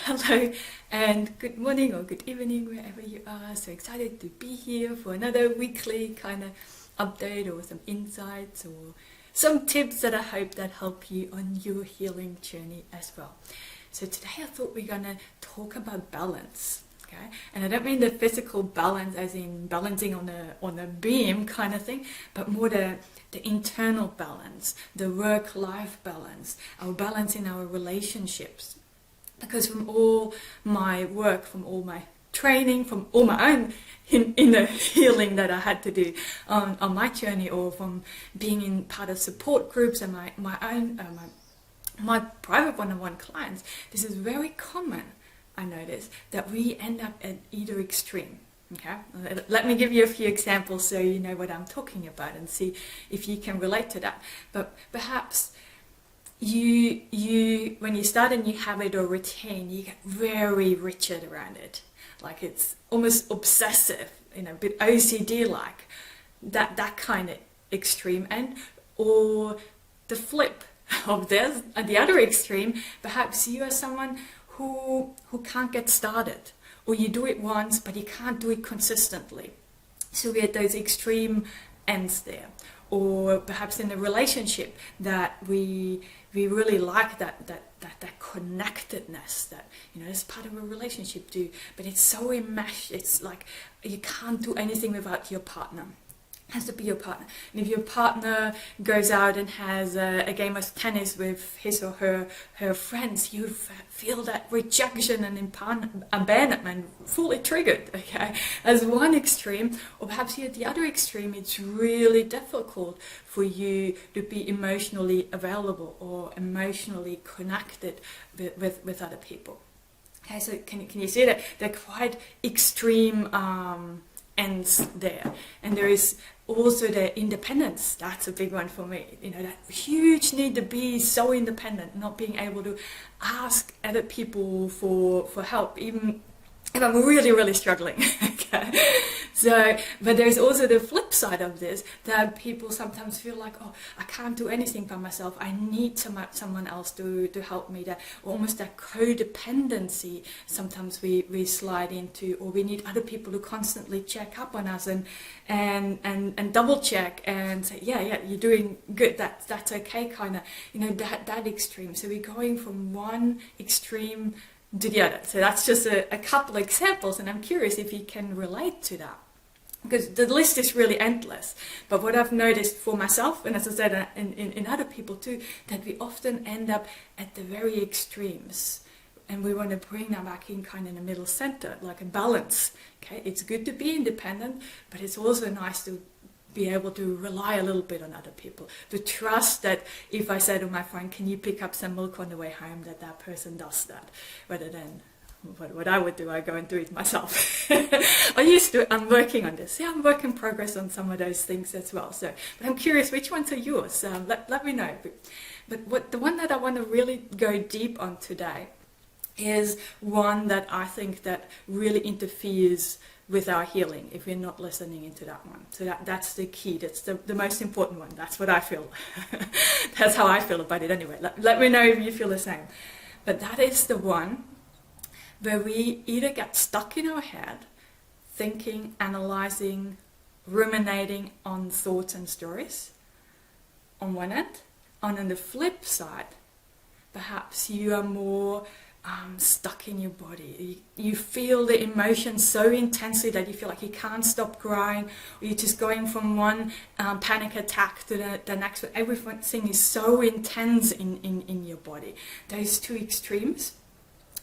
Hello and good morning or good evening wherever you are. So excited to be here for another weekly kind of update or some insights or some tips that I hope that help you on your healing journey as well. So today I thought we're gonna talk about balance. Okay? And I don't mean the physical balance as in balancing on a beam kind of thing, but more the internal balance, the work-life balance, our balance in our relationships. Because from all my work, from all my training, from all my own inner healing that I had to do on my journey, or from being in part of support groups and my own my private one-on-one clients, this is very common. I notice that we end up at either extreme. Okay, let me give you a few examples so you know what I'm talking about and see if you can relate to that. But perhaps you when you start a new habit or routine, you get very rigid around it, like it's almost obsessive, a bit OCD like that kind of extreme end. Or the flip of this, at the other extreme, perhaps you are someone who can't get started, or you do it once but you can't do it consistently. So we had those extreme ends there. Or perhaps in a relationship that we really like that connectedness that it's part of a relationship too, but it's so enmeshed, it's like you can't do anything without your partner. It has to be your partner. And if your partner goes out and has a game of tennis with his or her friends, you feel that rejection and abandonment fully triggered, okay, as one extreme. Or perhaps you're at the other extreme, it's really difficult for you to be emotionally available or emotionally connected with other people. Okay, so can you see that they're quite extreme ends there. And there is also the independence. That's a big one for me. That huge need to be so independent, not being able to ask other people for help, even if I'm really, really struggling. Okay. So, but there's also the flip side of this, that people sometimes feel like, oh, I can't do anything by myself. I need someone else to help me. That almost that codependency sometimes we slide into, or we need other people to constantly check up on us and double check and say, yeah, you're doing good. That's okay, kind of, that extreme. So we're going from one extreme to the other. So that's just a couple examples, and I'm curious if you can relate to that, because the list is really endless. But what I've noticed for myself, and as I said in other people too, that we often end up at the very extremes, and we want to bring them back in kind of in the middle center, like a balance. Okay, it's good to be independent, but it's also nice to be able to rely a little bit on other people, to trust that if I say to my friend, can you pick up some milk on the way home, that person does that, rather than what I would do, I go and do it myself. I'm working on this. Yeah, I'm work in progress on some of those things as well. So, but I'm curious, which ones are yours? Let me know. But the one that I want to really go deep on today is one that I think that really interferes with our healing if we're not listening into that one. So that's the key. That's the most important one. That's what I feel. That's how I feel about it anyway. Let me know if you feel the same. But that is the one where we either get stuck in our head, thinking, analyzing, ruminating on thoughts and stories on one end. And on the flip side, perhaps you are more stuck in your body. You feel the emotion so intensely that you feel like you can't stop crying, or you're just going from one panic attack to the next one. Everything is so intense in your body. Those two extremes,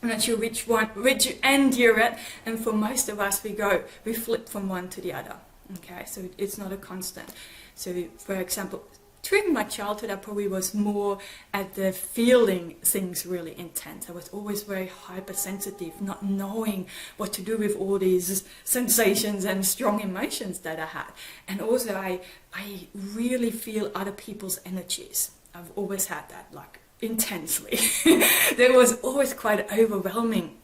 I'm not sure which end you're at, and for most of us we flip from one to the other. Okay, so it's not a constant. So for example, during my childhood, I probably was more at the feeling things really intense. I was always very hypersensitive, not knowing what to do with all these sensations and strong emotions that I had. And also I really feel other people's energies. I've always had that, like intensely. That was always quite overwhelming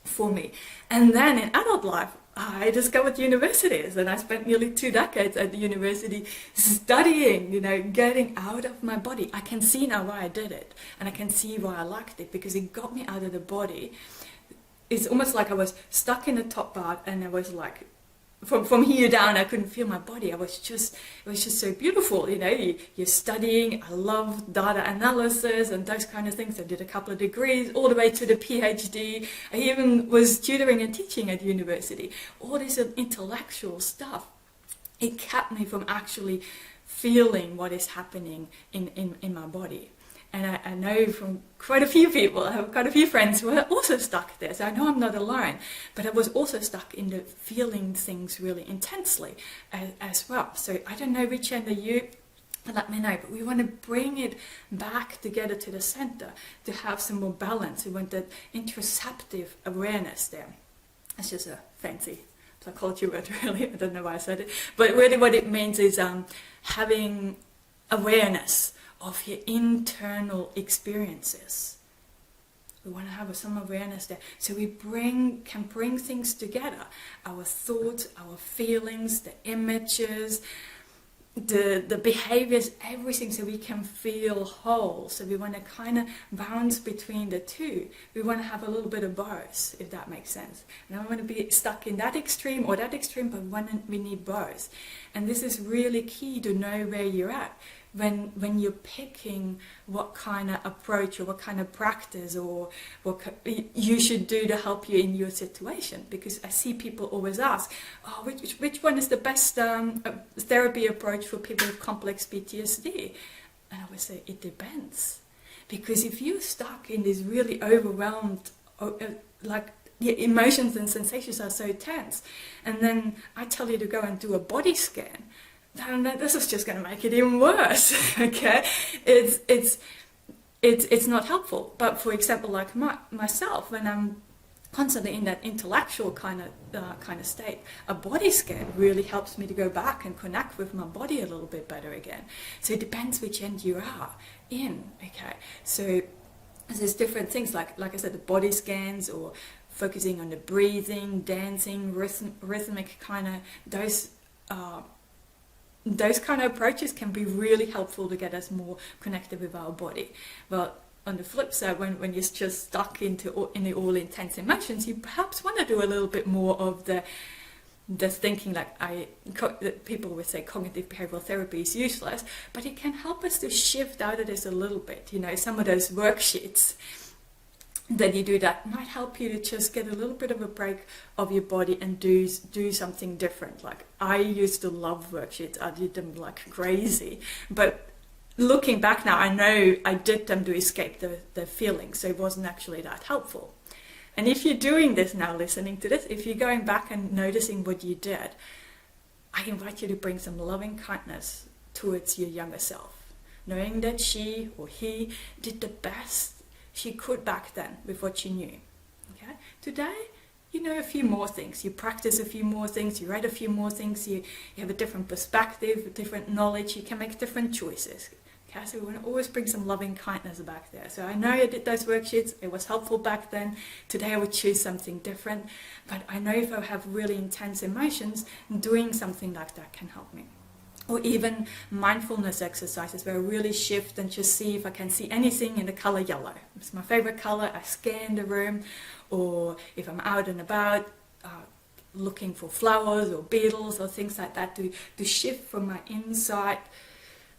for me. And then in adult life, I discovered universities, and I spent nearly 2 decades at the university studying, getting out of my body. I can see now why I did it, and I can see why I liked it, because it got me out of the body it's almost like I was stuck in the top part, and I was like, from here down, I couldn't feel my body. It was just so beautiful. You're studying. I love data analysis and those kind of things. I did a couple of degrees all the way to the PhD. I even was tutoring and teaching at university. All this intellectual stuff, it kept me from actually feeling what is happening in my body. And I know from quite a few people, I have quite a few friends who are also stuck there. So I know I'm not alone. But I was also stuck in the feeling things really intensely as well. So I don't know which end are you, let me know. But we want to bring it back together to the center to have some more balance. We want that interoceptive awareness there. That's just a fancy psychology word, really. I don't know why I said it. But really what it means is having awareness of your internal experiences. We want to have some awareness there. So we can bring things together. Our thoughts, our feelings, the images, the behaviors, everything, so we can feel whole. So we want to kind of bounce between the two. We want to have a little bit of both, if that makes sense. And I don't want to be stuck in that extreme or that extreme, but we need both. And this is really key to know where you're at. When you're picking what kind of approach or what kind of practice or what you should do to help you in your situation, because I see people always ask, oh, which one is the best therapy approach for people with complex PTSD? And I would say it depends, because if you're stuck in this really overwhelmed, like your emotions and sensations are so tense, and then I tell you to go and do a body scan, then this is just going to make it even worse. Okay, it's not helpful. But for example, like myself, when I'm constantly in that intellectual kind of state, a body scan really helps me to go back and connect with my body a little bit better again. So it depends which end you are in. Okay, so there's different things like I said, the body scans or focusing on the breathing, dancing, rhythmic kind of those kind of approaches can be really helpful to get us more connected with our body. But on the flip side, when you're just stuck in the all intense emotions, you perhaps want to do a little bit more of the thinking, that people would say cognitive behavioral therapy is useless, but it can help us to shift out of this a little bit. Some of those worksheets that you do that might help you to just get a little bit of a break of your body and do something different. Like, I used to love worksheets. I did them like crazy, but looking back now, I know I did them to escape the feelings, so it wasn't actually that helpful. And if you're doing this now, listening to this, if you're going back and noticing what you did, I invite you to bring some loving kindness towards your younger self, knowing that she or he did the best she could back then with what she knew. Okay? Today, you know a few more things. You practice a few more things. You read a few more things. You have a different perspective, different knowledge. You can make different choices. Okay? So we want to always bring some loving kindness back there. So I know I did those worksheets. It was helpful back then. Today I would choose something different. But I know if I have really intense emotions, doing something like that can help me. Or even mindfulness exercises where I really shift and just see if I can see anything in the color yellow. It's my favorite color. I scan the room. Or if I'm out and about looking for flowers or beetles or things like that, to shift from my inside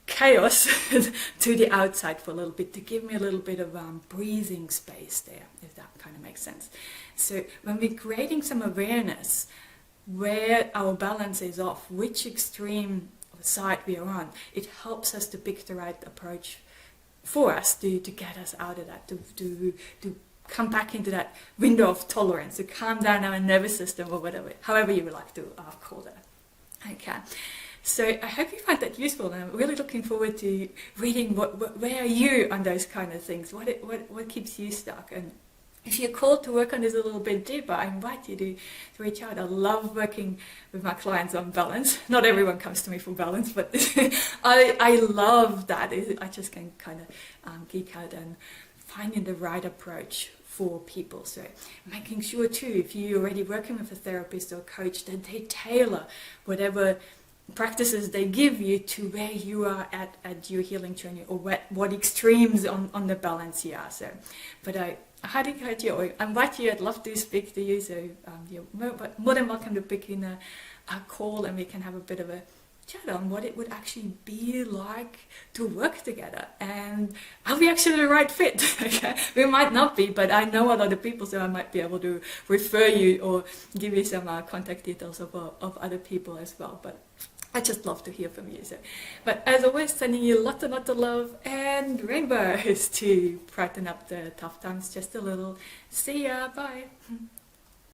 chaos to the outside for a little bit, to give me a little bit of breathing space there, if that kind of makes sense. So when we're creating some awareness where our balance is off, which extreme side we are on, it helps us to pick the right approach for us to get us out of that, to come back into that window of tolerance, to calm down our nervous system or whatever, however you would like to call that. Okay, so I hope you find that useful, and I'm really looking forward to reading where are you on those kind of things, what keeps you stuck. And if you're called to work on this a little bit deeper, I invite you to reach out. I love working with my clients on balance. Not everyone comes to me for balance, but I love that. I just can kind of geek out and finding the right approach for people. So making sure too, if you're already working with a therapist or coach, that they tailor whatever practices they give you to where you are at your healing journey, or what extremes on the balance you are. So, but I highly encourage you, or invite you. I'd love to speak to you. So you're more than welcome to pick in a call, and we can have a bit of a chat on what it would actually be like to work together, and are we actually the right fit? Okay, we might not be, but I know a lot of people, so I might be able to refer you or give you some contact details of other people as well. But I just love to hear from you. So, but as always, sending you lots and lots of love and rainbows to brighten up the tough times just a little. See ya, bye.